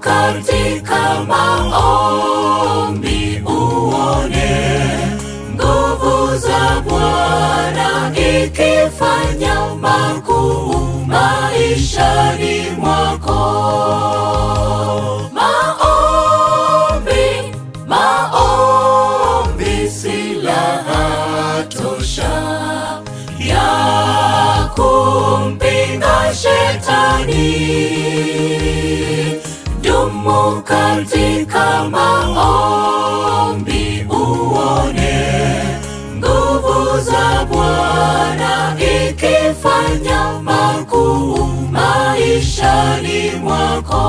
katika maombi uone nguvu za Bwana ikifanya makuu maishani mwako. Maombi silaha tosha ya kumpinga Shetani. Dumu katika maombi uone nguvu za Bwana ikifanya makuu maishani mwako.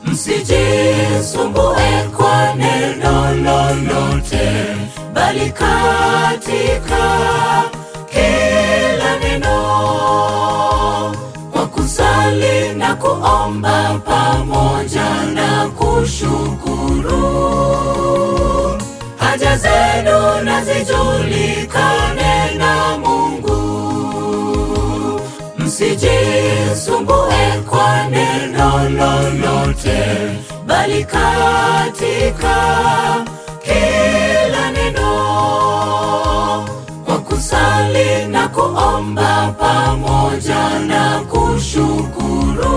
Msijisumbue kwa neno lolote, bali katika kila neno kwa kusali na kuomba pamoja na kushukuru, haja zenu na zijulikane na Mungu. Msijisumbue kwa neno lolote, bali katika kila neno kwa kusali na kuomba pamoja na kushukuru,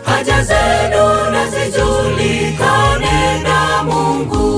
haja zenu na zijulikane na Mungu.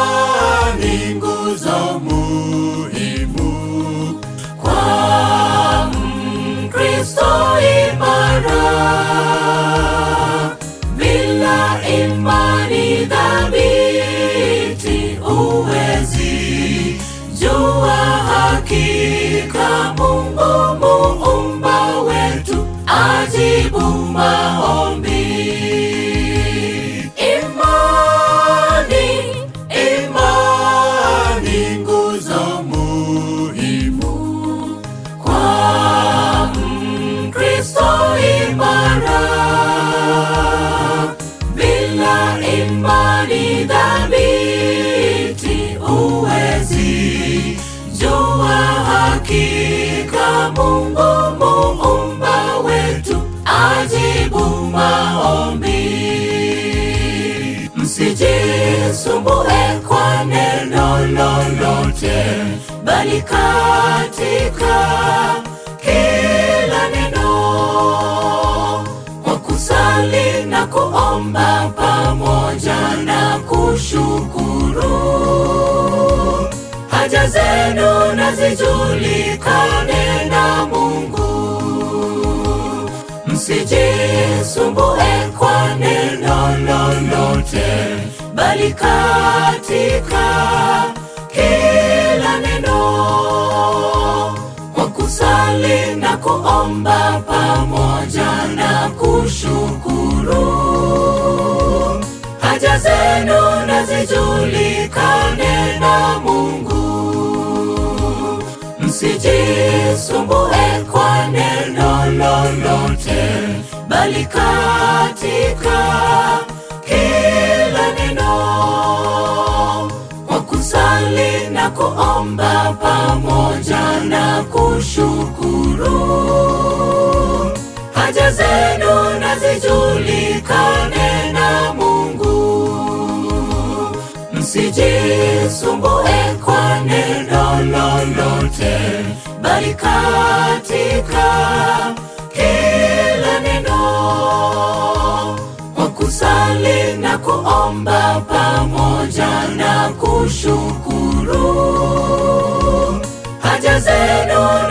Imani nguzo muhimu kwa Mkristo imara. Bila imani thabiti huwezi jua hakika Mungu muumba wetu ajibu maombi. Imani nguzo muhimu kwa Mkristo imara. Bila imani thabiti huwezi jua hakika Mungu muumba wetu ajibu maombi. Msijisumbue kwa neno lolote, bali katika kila neno kwa kusali na kuomba pamoja na kushukuru, haja zenu na zijulikane na Mungu. Msijisumbue kwa neno lolote, bali katika kila neno kwa kusali na kuomba pamoja na kushukuru, haja zenu na zijulikane na Mungu. Msijisumbue kwa neno lolote, bali katika kila neno kwa kusali na kuomba pamoja na kushukuru, haja zenu na zijulikane na Mungu. Msijisumbue kwa neno lolote, bali katika kila neno kwa kusali na kuomba pamoja na kushukuru, haja zenu